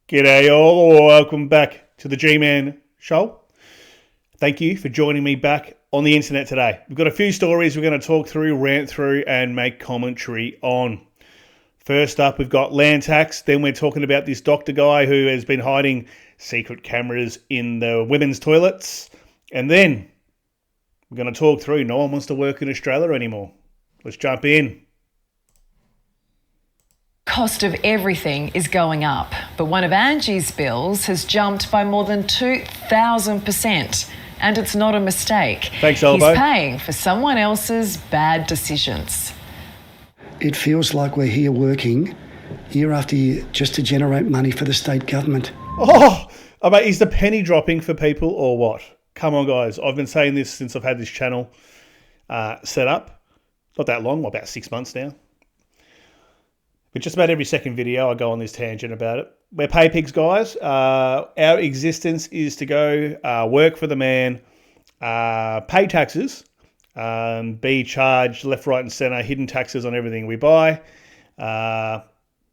G'day all, welcome back to the G-Man Show. Thank you for joining me back on the internet today. We've got a few stories we're going to talk through, rant through and make commentary on. First up, we've got land tax. Then we're talking about this doctor guy who has been hiding secret cameras in the women's toilets. And then we're going to talk through no one wants to work in Australia anymore. Let's jump in. Cost of everything is going up, but one of Angie's bills has jumped by more than 2,000%, and it's not a mistake. Thanks, Elbow. He's paying for someone else's bad decisions. It feels like we're here working year after year just to generate money for the state government. Mate, is the penny dropping for people or what? Come on, guys. I've been saying this since I've had this channel set up. Not that long, about 6 months now. But just about every second video, I go on this tangent about it. We're pay pigs, guys. Our existence is to go work for the man, pay taxes, be charged left, right and centre, hidden taxes on everything we buy,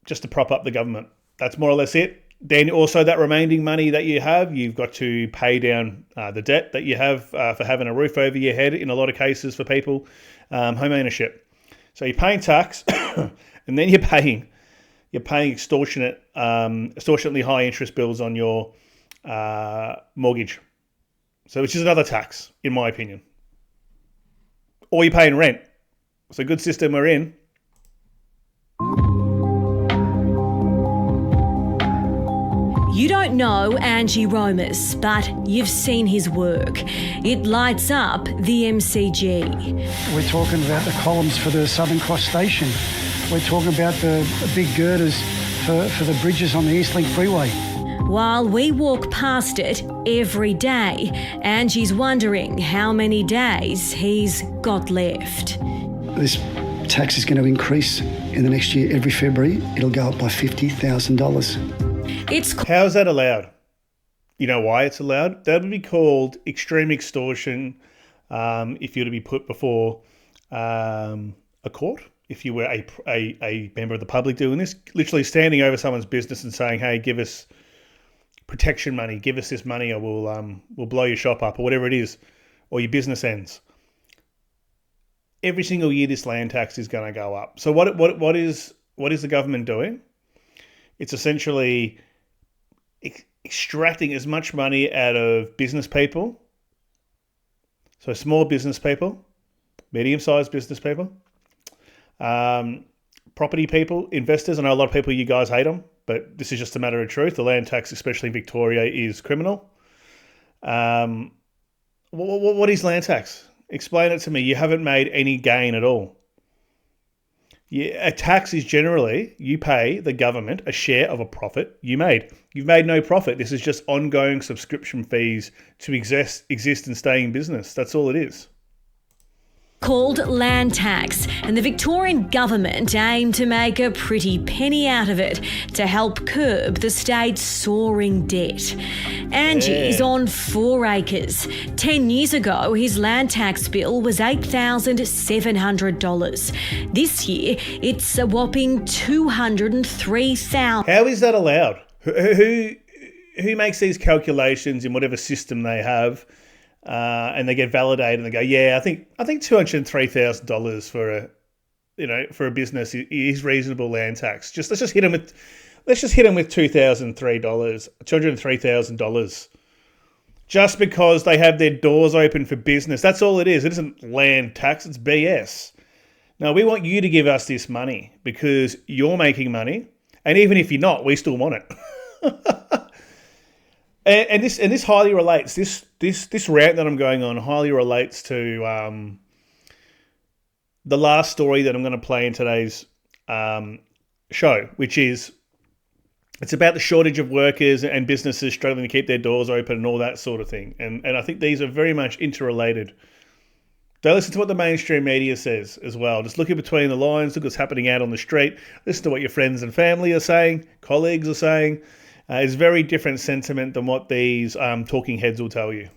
just to prop up the government. That's more or less it. Then also that remaining money that you have, you've got to pay down the debt that you have for having a roof over your head in a lot of cases for people, home ownership. So you're paying tax. And then you're paying extortionately high interest bills on your mortgage. So which is another tax, in my opinion. Or you're paying rent. It's a good system we're in. You don't know Angie Romas, but you've seen his work. It lights up the MCG. We're talking about the columns for the Southern Cross Station. We're talking about the big girders for the bridges on the Eastlink Freeway. While we walk past it every day, Angie's wondering how many days he's got left. This tax is going to increase in the next year. Every February, it'll go up by $50,000. How is that allowed? You know why it's allowed? That would be called extreme extortion if you were to be put before a court. If you were a member of the public doing this, literally standing over someone's business and saying, hey, give us protection money, give us this money or we'll blow your shop up or whatever it is, or your business ends. Every single year this land tax is going to go up. So what is the government doing? It's essentially extracting as much money out of business people. So small business people, medium-sized business people, property people, investors. I know a lot of people, you guys hate them, but this is just a matter of truth. The land tax, especially in Victoria, is criminal. What is land tax? Explain it to me. You haven't made any gain at all. A tax is generally, you pay the government a share of a profit you made. You've made no profit. This is just ongoing subscription fees to exist and stay in business. That's all it is. Called land tax, and the Victorian government aim to make a pretty penny out of it to help curb the state's soaring debt. Angie's on 4 acres. 10 years ago, his land tax bill was $8,700. This year, it's a whopping $203,000. How is that allowed? Who makes these calculations in whatever system they have? And they get validated and they go, yeah, I think $203,000 for a business is reasonable land tax. Let's just hit them with $203,000, just because they have their doors open for business. That's all it is. It isn't land tax. It's BS. No, we want you to give us this money because you're making money, and even if you're not, we still want it. And this highly relates. This rant that I'm going on highly relates to the last story that I'm going to play in today's show, which is it's about the shortage of workers and businesses struggling to keep their doors open and all that sort of thing. And I think these are very much interrelated. Don't listen to what the mainstream media says as well. Just look in between the lines. Look what's happening out on the street. Listen to what your friends and family are saying, colleagues are saying. It's very different sentiment than what these talking heads will tell you.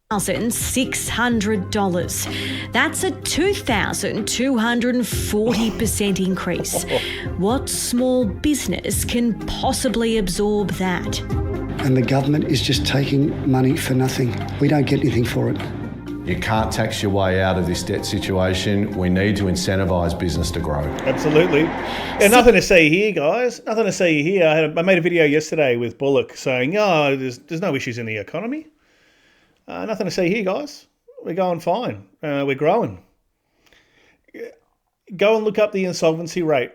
$1,600. That's a 2,240% increase. What small business can possibly absorb that? And the government is just taking money for nothing. We don't get anything for it. You can't tax your way out of this debt situation. We need to incentivise business to grow. Absolutely. Yeah, nothing to see here, guys. Nothing to see here. I made a video yesterday with Bullock saying, there's no issues in the economy. Nothing to see here, guys. We're going fine. We're growing. Go and look up the insolvency rate.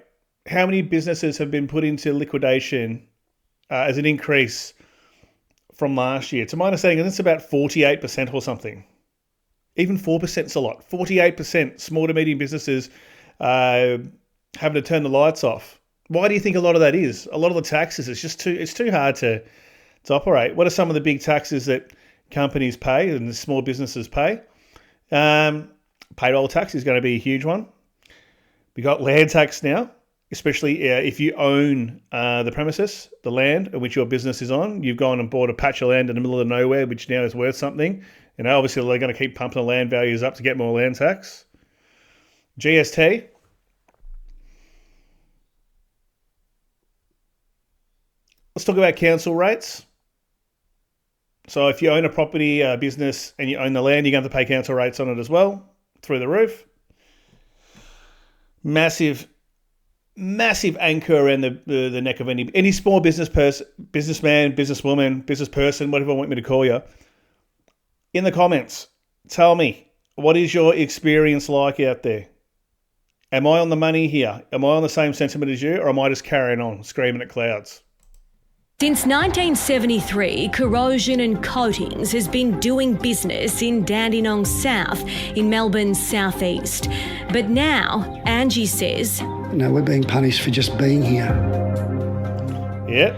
How many businesses have been put into liquidation as an increase from last year? To my understanding, it's about 48% or something. Even 4% is a lot. 48% small to medium businesses having to turn the lights off. Why do you think a lot of that is? A lot of the taxes, it's too hard to operate. What are some of the big taxes that companies pay and the small businesses pay? Payroll tax is going to be a huge one. We got land tax now, especially if you own the premises, the land in which your business is on. You've gone and bought a patch of land in the middle of nowhere, which now is worth something. Obviously they're going to keep pumping the land values up to get more land tax. GST. Let's talk about council rates. So if you own a property business and you own the land, you're going to have to pay council rates on it as well, through the roof. Massive anchor around the neck of any small businessman, businesswoman, business person, whatever you want me to call you. In the comments, tell me, what is your experience like out there? Am I on the money here? Am I on the same sentiment as you, or am I just carrying on, screaming at clouds? Since 1973, Corrosion and Coatings has been doing business in Dandenong South in Melbourne's southeast. But now, Angie says, No, we're being punished for just being here. Yep.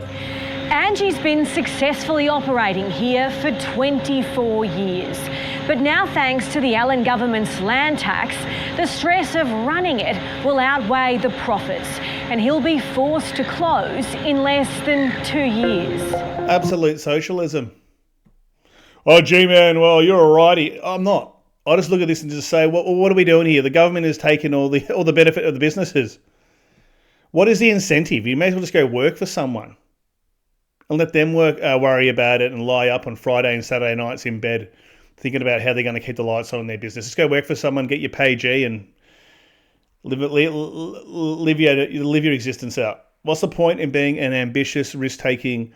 Angie's been successfully operating here for 24 years. But now, thanks to the Allen government's land tax, the stress of running it will outweigh the profits, and he'll be forced to close in less than 2 years. Absolute socialism. Oh, gee, man, well, you're a righty. I'm not. I just look at this and just say, what are we doing here? The government is taking all the benefit of the businesses. What is the incentive? You may as well just go work for someone and let them worry about it and lie up on Friday and Saturday nights in bed thinking about how they're going to keep the lights on in their business. Just go work for someone, get your pay G, and live your existence out. What's the point in being an ambitious, risk-taking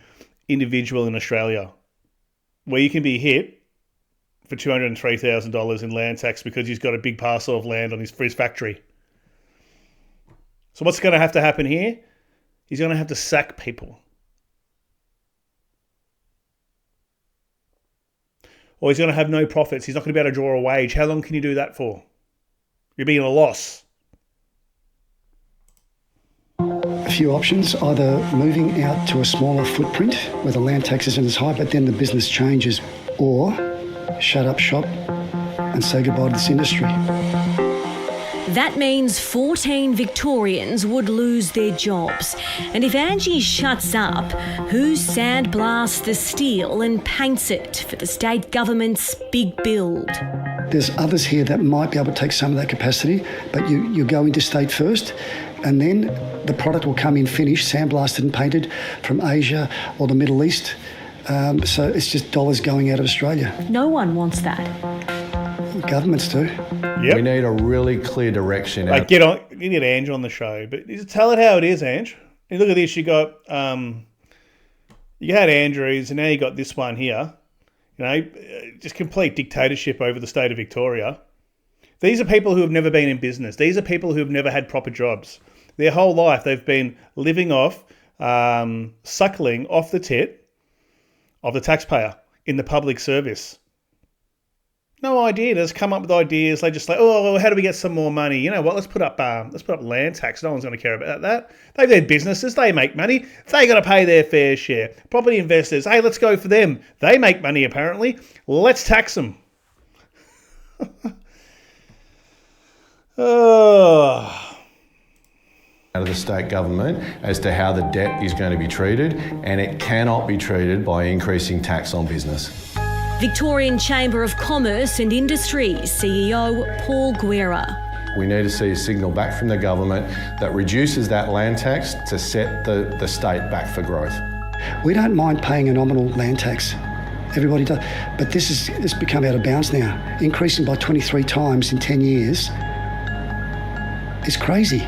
individual in Australia where you can be hit for $203,000 in land tax because he's got a big parcel of land for his factory? So what's going to have to happen here? He's going to have to sack people. Or he's going to have no profits. He's not going to be able to draw a wage. How long can you do that for? You'll be in a loss. A few options, either moving out to a smaller footprint where the land tax isn't as high, but then the business changes, or shut up shop and say goodbye to this industry. That means 14 Victorians would lose their jobs. And if Angie shuts up, who sandblasts the steel and paints it for the state government's big build? There's others here that might be able to take some of that capacity, but you go into state first, and then the product will come in finished, sandblasted and painted from Asia or the Middle East. So it's just dollars going out of Australia. No one wants that. Governments do. Yep. We need a really clear direction. Get Ange on the show, but tell it how it is, Ange. You look at this. You got you had Andrews, and now you got this one here. Just complete dictatorship over the state of Victoria. These are people who have never been in business. These are people who have never had proper jobs. Their whole life they've been living off, suckling off the tit of the taxpayer in the public service. No idea. They just come up with ideas. They just like, how do we get some more money? You know what? Let's put up land tax. No one's going to care about that. They've their businesses. They make money. They got to pay their fair share. Property investors. Hey, let's go for them. They make money apparently. Let's tax them. Out of the state government as to how the debt is going to be treated, and it cannot be treated by increasing tax on business. Victorian Chamber of Commerce and Industry CEO Paul Guerra. We need to see a signal back from the government that reduces that land tax to set the state back for growth. We don't mind paying a nominal land tax. Everybody does. But it's become out of bounds now. Increasing by 23 times in 10 years is crazy.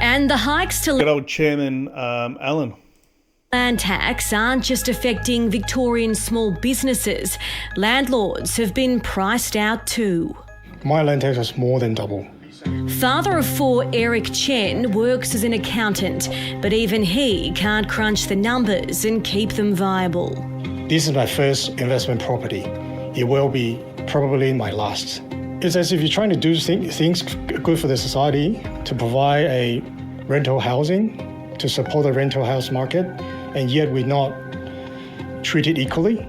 And the hikes to Good old Chairman Allen. land tax aren't just affecting Victorian small businesses. Landlords have been priced out too. My land tax was more than double. Father of four, Eric Chen, works as an accountant, but even he can't crunch the numbers and keep them viable. This is my first investment property. It will be probably my last. It's as if you're trying to do things good for the society, to provide a rental housing, to support the rental house market, and yet we're not treated equally.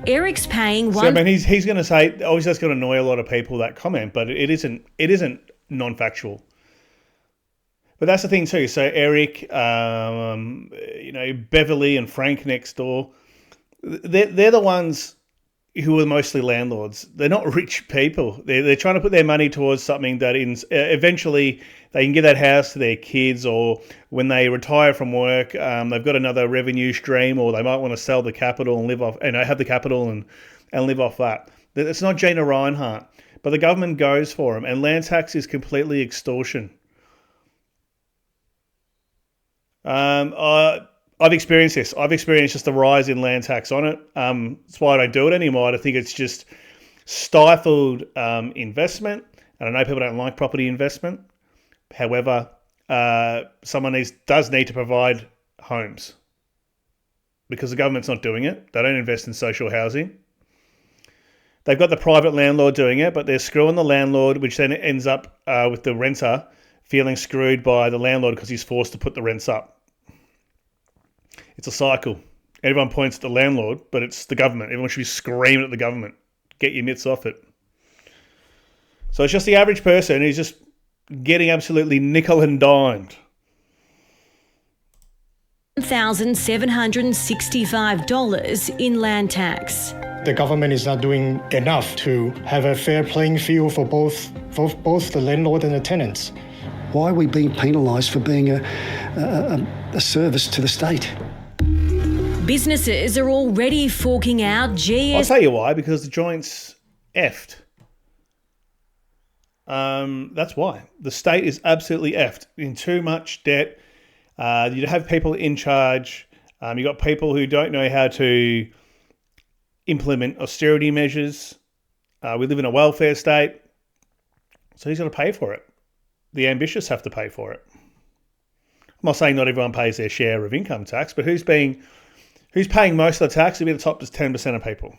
Eric's paying So, I mean, he's going to say, obviously that's going to annoy a lot of people, that comment, but it isn't non-factual. But that's the thing too. So Eric, Beverly and Frank next door, they're the ones who are mostly landlords. They're not rich people. They're trying to put their money towards something that eventually they can give that house to their kids, or when they retire from work, they've got another revenue stream, or they might want to sell the capital and live off, have the capital and live off that. It's not Gina Reinhart, but the government goes for them, and land tax is completely extortion. I've experienced this. I've experienced just the rise in land tax on it. That's why I don't do it anymore. I think it's just stifled investment. And I know people don't like property investment. However, someone does need to provide homes because the government's not doing it. They don't invest in social housing. They've got the private landlord doing it, but they're screwing the landlord, which then ends up with the renter feeling screwed by the landlord because he's forced to put the rents up. It's a cycle. Everyone points at the landlord, but it's the government. Everyone should be screaming at the government. Get your mitts off it. So it's just the average person who's just getting absolutely nickel and dimed. $1,765 in land tax. The government is not doing enough to have a fair playing field for both the landlord and the tenants. Why are we being penalised for being a service to the state? Businesses are already forking out I'll tell you why, because the joint's effed. That's why. The state is absolutely effed, in too much debt. You have people in charge. You've got people who don't know how to implement austerity measures. We live in a welfare state. So who's going to pay for it? The ambitious have to pay for it. I'm not saying not everyone pays their share of income tax, but who's paying most of the tax? It'll be the top 10% of people.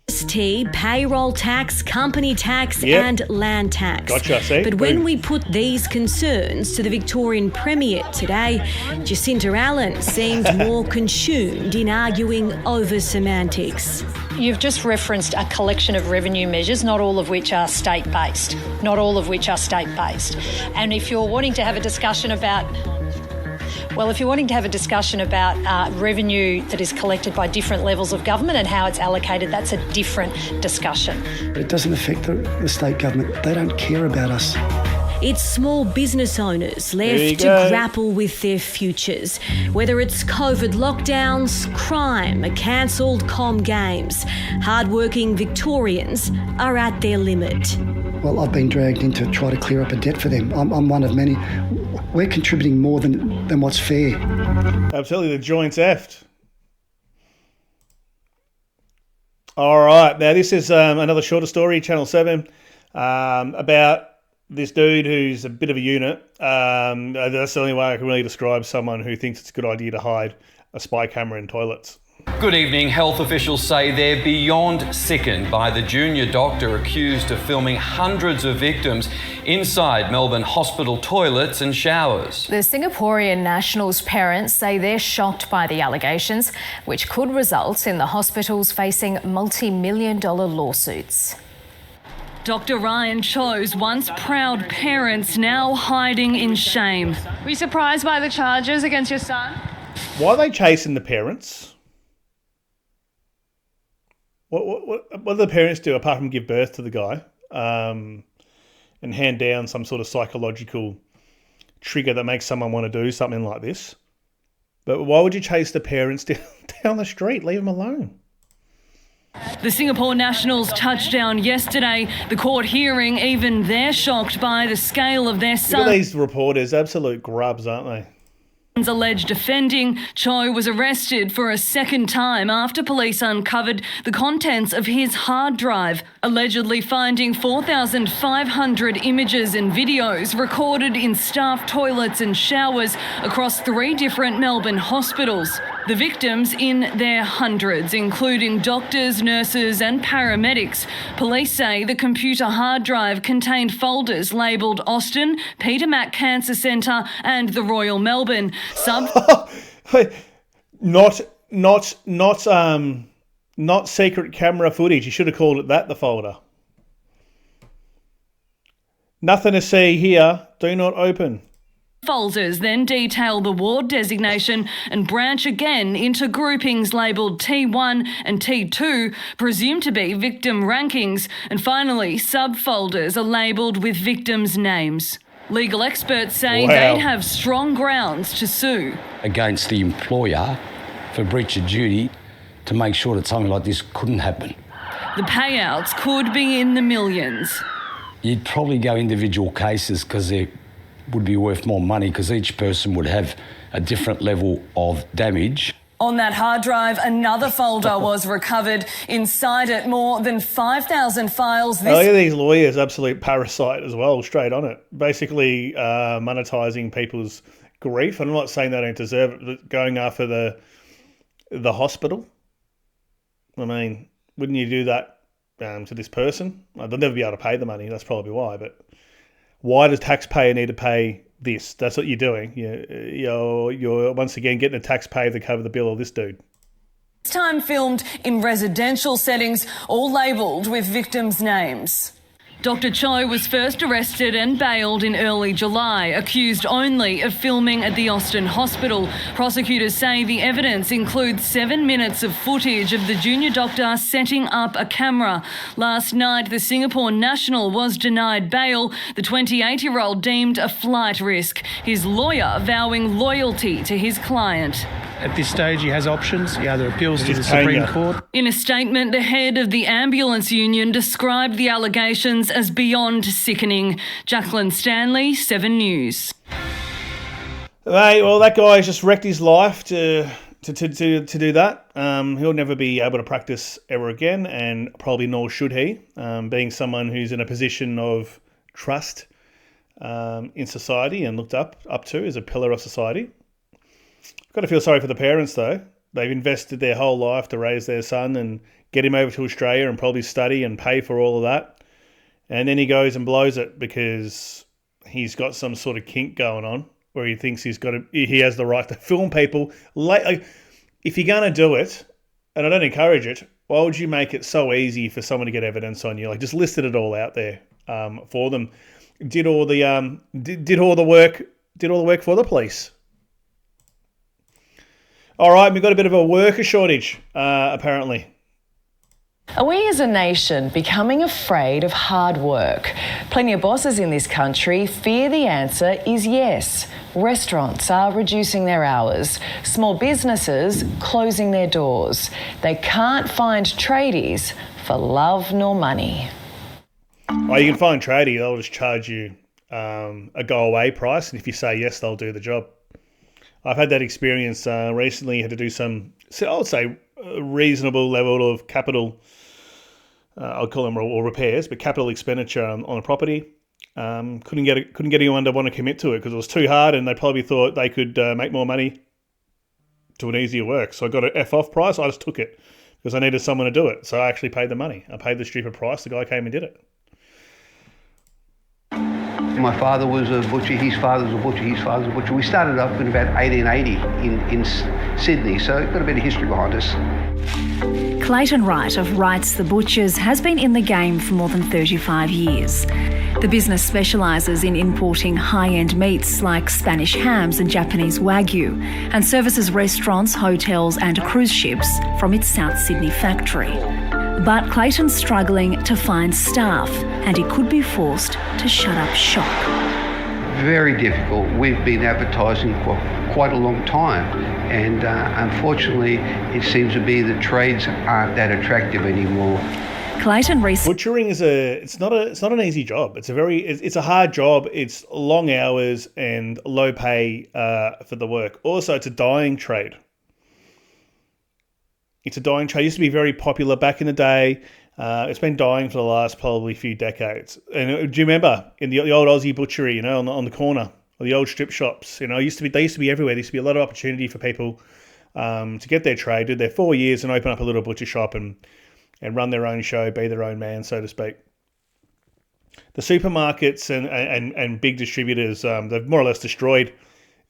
GST, payroll tax, company tax and land tax. Gotcha, see? But when we put these concerns to the Victorian Premier today, Jacinta Allen seemed more consumed in arguing over semantics. You've just referenced a collection of revenue measures, not all of which are state-based. And if you're wanting to have a discussion about revenue that is collected by different levels of government and how it's allocated, that's a different discussion. But it doesn't affect the state government. They don't care about us. It's small business owners left to grapple with their futures. Whether it's COVID lockdowns, crime, cancelled Com Games, hardworking Victorians are at their limit. Well, I've been dragged in to try to clear up a debt for them. I'm one of many. We're contributing more than what's fair. Absolutely, the joint's effed. All right, now this is another shorter story, Channel 7, about this dude who's a bit of a unit. That's the only way I can really describe someone who thinks it's a good idea to hide a spy camera in toilets. Good evening. Health officials say they're beyond sickened by the junior doctor accused of filming hundreds of victims inside Melbourne hospital toilets and showers. The Singaporean national's parents say they're shocked by the allegations, which could result in the hospitals facing multi-million-dollar lawsuits. Dr. Ryan Cho's once proud parents now hiding in shame. Were you surprised by the charges against your son? Why are they chasing the parents? What do the parents do apart from give birth to the guy and hand down some sort of psychological trigger that makes someone want to do something like this? But why would you chase the parents down the street? Leave them alone. The Singapore nationals touched down yesterday. The court hearing, even they're shocked by the scale of their son. Look at these reporters, absolute grubs, aren't they? Alleged offending. Choi was arrested for a second time after police uncovered the contents of his hard drive, allegedly finding 4,500 images and videos recorded in staff toilets and showers across 3 different Melbourne hospitals. The victims in their hundreds, including doctors, nurses and paramedics. Police say the computer hard drive contained folders labelled Austin, Peter Mac Cancer Centre and the Royal Melbourne. Not secret camera footage. You should have called it that, the folder. Nothing to see here. Do not open. Folders then detail the ward designation and branch again into groupings labelled T1 and T2, presumed to be victim rankings, and finally subfolders are labelled with victims' names. Legal experts say they'd have strong grounds to sue against the employer for breach of duty to make sure that something like this couldn't happen. The payouts could be in the millions. You'd probably go individual cases because they would be worth more money because each person would have a different level of damage. On that hard drive, another folder was recovered. Inside it, more than 5,000 files. Look at these lawyers, absolute parasite as well, straight on it. Basically monetising people's grief. And I'm not saying they don't deserve it, but going after the hospital. I mean, wouldn't you do that to this person? They'll never be able to pay the money. That's probably why. But why does taxpayer need to pay this? That's what you're doing. You're once again getting a taxpayer to cover the bill of this dude. This time filmed in residential settings, all labelled with victims' names. Dr. Choi was first arrested and bailed in early July, accused only of filming at the Austin Hospital. Prosecutors say the evidence includes 7 minutes of footage of the junior doctor setting up a camera. Last night, the Singapore national was denied bail. The 28-year-old deemed a flight risk, his lawyer vowing loyalty to his client. At this stage, he has options. He either appeals to the Supreme Court. In a statement, the head of the ambulance union described the allegations as beyond sickening. Jacqueline Stanley, 7 News. Mate, well, that guy's just wrecked his life to do that. He'll never be able to practice ever again, and probably nor should he, being someone who's in a position of trust in society and looked up to as a pillar of society. Got to feel sorry for the parents, though. They've invested their whole life to raise their son and get him over to Australia and probably study and pay for all of that. And then he goes and blows it because he's got some sort of kink going on where he thinks he has the right to film people. If you're going to do it, and I don't encourage it, why would you make it so easy for someone to get evidence on you? Like, just listed it all out there for them. Did all the work for the police. All right, we've got a bit of a worker shortage, apparently. Are we as a nation becoming afraid of hard work? Plenty of bosses in this country fear the answer is yes. Restaurants are reducing their hours. Small businesses closing their doors. They can't find tradies for love nor money. Oh, you can find tradie. They'll just charge you a go-away price, and if you say yes, they'll do the job. I've had that experience recently. Had to do some, I would say, reasonable level of capital. I'll call them or repairs, but capital expenditure on a property. Couldn't get anyone to want to commit to it because it was too hard, and they probably thought they could make more money doing easier work. So I got an F-off price. I just took it because I needed someone to do it. So I actually paid the money. I paid the stupid price. The guy came and did it. My father was a butcher, his father was a butcher, his father was a butcher. We started up in about 1880 in Sydney, so got a bit of history behind us. Clayton Wright of Wright's The Butchers has been in the game for more than 35 years. The business specialises in importing high-end meats like Spanish hams and Japanese Wagyu, and services restaurants, hotels and cruise ships from its South Sydney factory. But Clayton's struggling to find staff and he could be forced to shut up shop. Very difficult. We've been advertising for quite a long time, and unfortunately it seems to be the trades aren't that attractive anymore. Clayton butchering is it's not an easy job. It's a hard job. It's long hours and low pay for the work. Also, it's a dying trade. It's a dying trade. It used to be very popular back in the day. It's been dying for the last probably few decades. And do you remember in the old Aussie butchery, on the corner, or the old strip shops? They used to be everywhere. There used to be a lot of opportunity for people to get their trade, do their 4 years, and open up a little butcher shop and run their own show, be their own man, so to speak. The supermarkets and big distributors, they've more or less destroyed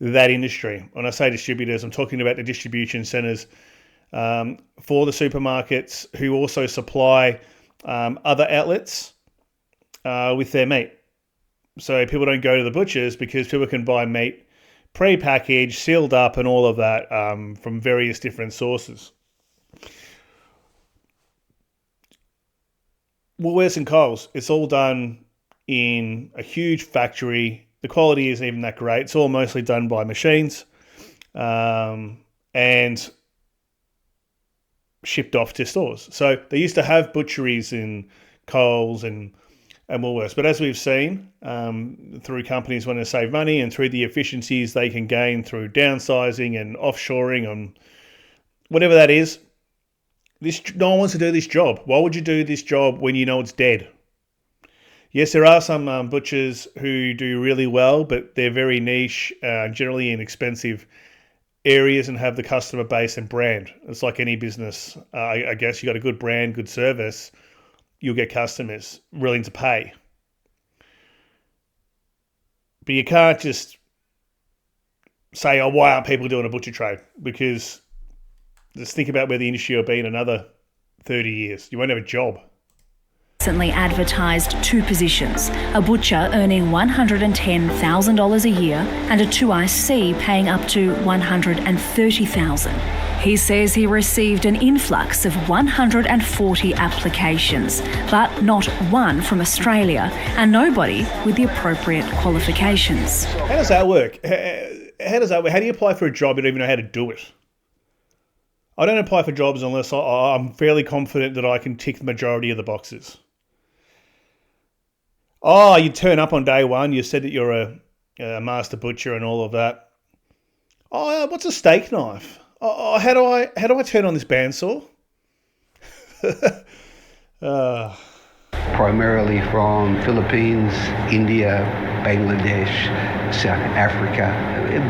that industry. When I say distributors, I'm talking about the distribution centres for the supermarkets who also supply other outlets with their meat. So people don't go to the butchers because people can buy meat pre-packaged, sealed up and all of that from various different sources. Woolworths and Coles, it's all done in a huge factory. The quality isn't even that great. It's all mostly done by machines and shipped off to stores. So they used to have butcheries in Coles and Woolworths. But as we've seen, through companies wanting to save money and through the efficiencies they can gain through downsizing and offshoring and whatever that is, no one wants to do this job. Why would you do this job when you know it's dead? Yes, there are some butchers who do really well, but they're very niche, generally in expensive areas and have the customer base and brand. It's like any business. I guess you got a good brand, good service, you'll get customers willing to pay. But you can't just say, oh, why aren't people doing a butcher trade? Because just think about where the industry will be in another 30 years. You won't have a job. Recently advertised two positions, a butcher earning $110,000 a year and a 2IC paying up to $130,000. He says he received an influx of 140 applications, but not one from Australia and nobody with the appropriate qualifications. How does that work? How does that work? How do you apply for a job and don't even know how to do it? I don't apply for jobs unless I'm fairly confident that I can tick the majority of the boxes. Oh, you turn up on day one, you said that you're a master butcher and all of that. Oh, what's a steak knife? Oh, how do I turn on this bandsaw? Primarily from Philippines, India, Bangladesh, South Africa.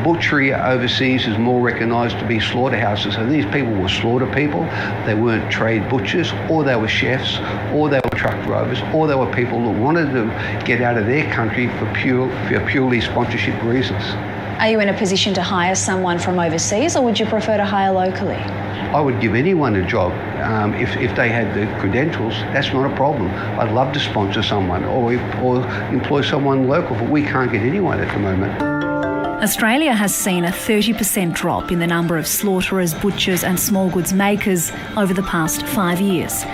Butchery overseas is more recognised to be slaughterhouses. So these people were slaughter people. They weren't trade butchers, or they were chefs, or they were truck drivers, or they were people that wanted to get out of their country for purely sponsorship reasons. Are you in a position to hire someone from overseas, or would you prefer to hire locally? I would give anyone a job if they had the credentials. That's not a problem. I'd love to sponsor someone or employ someone local, but we can't get anyone at the moment. Australia has seen a 30% drop in the number of slaughterers, butchers and small goods makers over the past 5 years.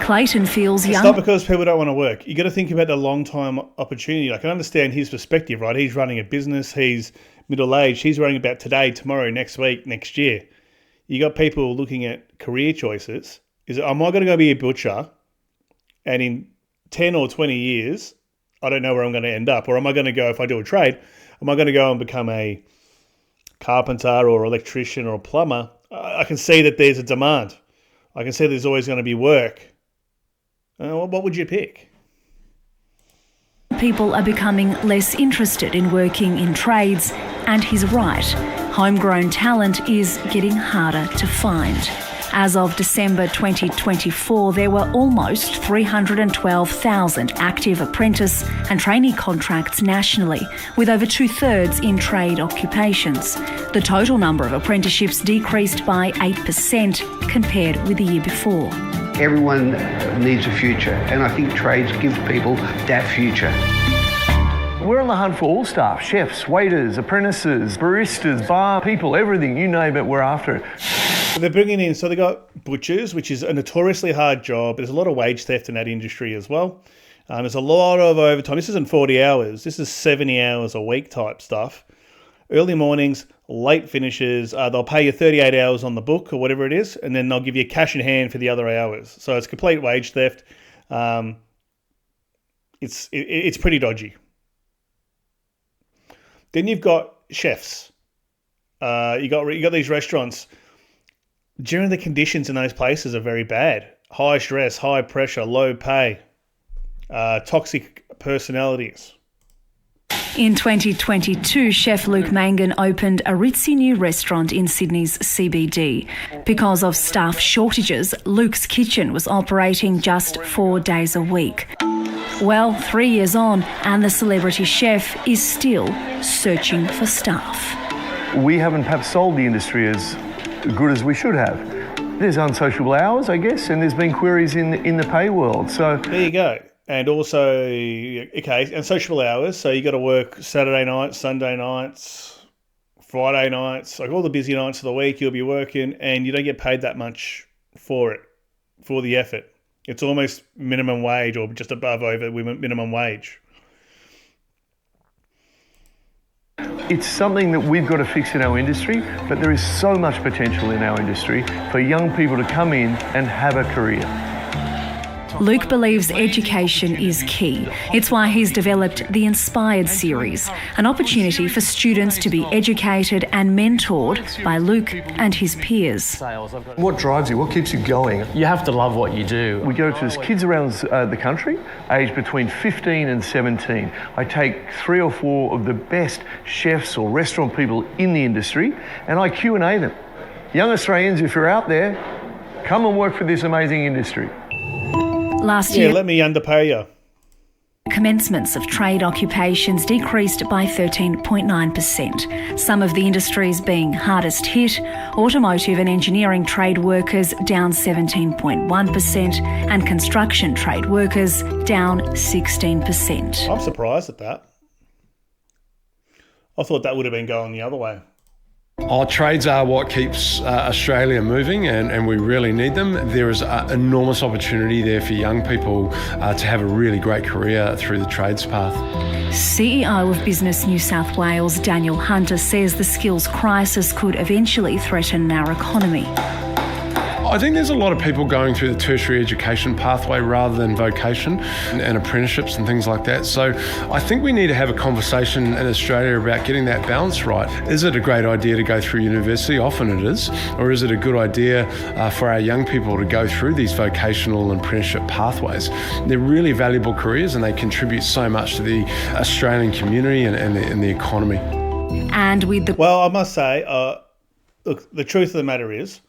Clayton feels young. It's not because people don't want to work. You got to think about the long-time opportunity. I can understand his perspective, right? He's running a business. He's middle-aged. He's worrying about today, tomorrow, next week, next year. You got people looking at career choices. Am I going to go be a butcher and in 10 or 20 years, I don't know where I'm going to end up? Or am I going to go, if I do a trade, am I going to go and become a carpenter or electrician or a plumber? I can see that there's a demand. I can see there's always going to be work. What would you pick? People are becoming less interested in working in trades, and he's right. Homegrown talent is getting harder to find. As of December 2024, there were almost 312,000 active apprentice and trainee contracts nationally, with over 2/3 in trade occupations. The total number of apprenticeships decreased by 8% compared with the year before. Everyone needs a future, and I think trades give people that future. We're on the hunt for all staff, chefs, waiters, apprentices, baristas, bar people, everything, you name it, we're after it. They're bringing in, so they got butchers, which is a notoriously hard job. There's a lot of wage theft in that industry as well. There's a lot of overtime. This isn't 40 hours. This is 70 hours a week type stuff. Early mornings, late finishes. They'll pay you 38 hours on the book or whatever it is, and then they'll give you cash in hand for the other hours. So it's complete wage theft. It's pretty dodgy. Then you've got chefs. You got these restaurants. Generally, the conditions in those places are very bad. High stress, high pressure, low pay, toxic personalities. In 2022, chef Luke Mangan opened a ritzy new restaurant in Sydney's CBD. Because of staff shortages, Luke's kitchen was operating just 4 days a week. Well, 3 years on, and the celebrity chef is still searching for staff. We haven't perhaps sold the industry as good as we should have. There's unsociable hours, I guess, and there's been queries in the pay world. So there you go. And also, okay, and sociable hours. So you got to work Saturday nights, Sunday nights, Friday nights, like all the busy nights of the week you'll be working, and you don't get paid that much for it, for the effort. It's almost minimum wage or just above over minimum wage. it's something that we've got to fix in our industry, but there is so much potential in our industry for young people to come in and have a career. Luke believes education is key. It's why he's developed the Inspired series, an opportunity for students to be educated and mentored by Luke and his peers. What drives you? What keeps you going? You have to love what you do. We go to kids around the country, aged between 15 and 17. I take 3 or 4 of the best chefs or restaurant people in the industry, and I Q&A them. Young Australians, if you're out there, come and work for this amazing industry. Last year, let me underpay you. Commencements of trade occupations decreased by 13.9%. Some of the industries being hardest hit: automotive and engineering trade workers down 17.1% and construction trade workers down 16%. I'm surprised at that. I thought that would have been going the other way. Our trades are what keeps Australia moving, and we really need them. There is an enormous opportunity there for young people to have a really great career through the trades path. CEO of Business New South Wales, Daniel Hunter, says the skills crisis could eventually threaten our economy. I think there's a lot of people going through the tertiary education pathway rather than vocation and apprenticeships and things like that. So I think we need to have a conversation in Australia about getting that balance right. Is it a great idea to go through university? Often it is. Or is it a good idea for our young people to go through these vocational and apprenticeship pathways? They're really valuable careers and they contribute so much to the Australian community and the economy. And with the... Well, I must say, look, the truth of the matter is,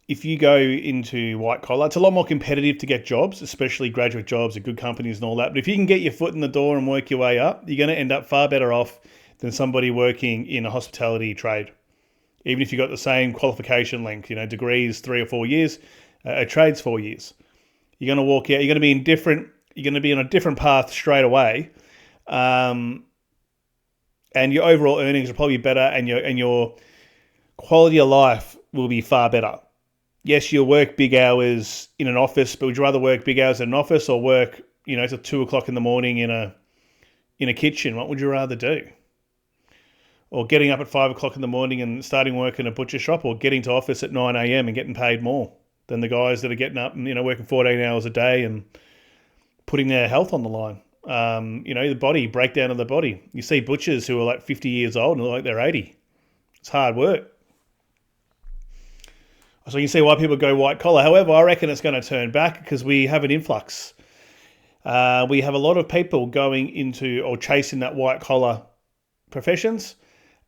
if you go into white collar, it's a lot more competitive to get jobs, especially graduate jobs at good companies and all that. But if you can get your foot in the door and work your way up, you're going to end up far better off than somebody working in a hospitality trade. Even if you've got the same qualification length, degrees 3 or 4 years, a trade's 4 years. You're going to walk out, you're going to be on a different path straight away. And your overall earnings are probably better, and your quality of life will be far better. Yes, you'll work big hours in an office, but would you rather work big hours in an office or work, till 2 o'clock in the morning in a kitchen? What would you rather do? Or getting up at 5 o'clock in the morning and starting work in a butcher shop, or getting to office at 9 a.m. and getting paid more than the guys that are getting up and, working 14 hours a day and putting their health on the line. The body, breakdown of the body. You see butchers who are like 50 years old and look like they're 80. It's hard work. So you can see why people go white collar. However, I reckon it's going to turn back because we have an influx. We have a lot of people going into or chasing that white collar professions,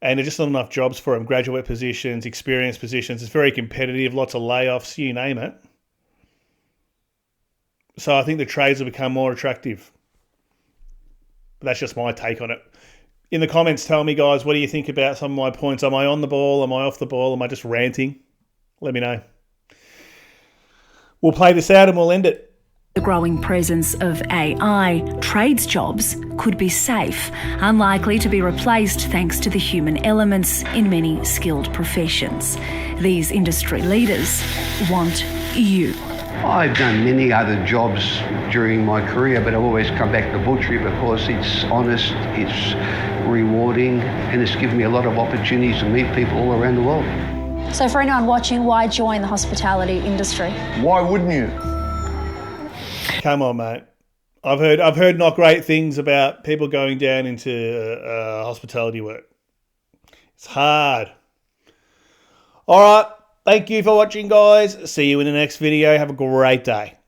and there's just not enough jobs for them. Graduate positions, experienced positions. It's very competitive, lots of layoffs, you name it. So I think the trades will become more attractive. But that's just my take on it. In the comments, tell me, guys, what do you think about some of my points? Am I on the ball? Am I off the ball? Am I just ranting? Let me know. We'll play this out and we'll end it. The growing presence of AI trades jobs could be safe, unlikely to be replaced thanks to the human elements in many skilled professions. These industry leaders want you. I've done many other jobs during my career, but I've always come back to butchery because it's honest, it's rewarding, and it's given me a lot of opportunities to meet people all around the world. So for anyone watching, why join the hospitality industry? Why wouldn't you? Come on, mate. I've heard not great things about people going down into hospitality work. It's hard. All right. Thank you for watching, guys. See you in the next video. Have a great day.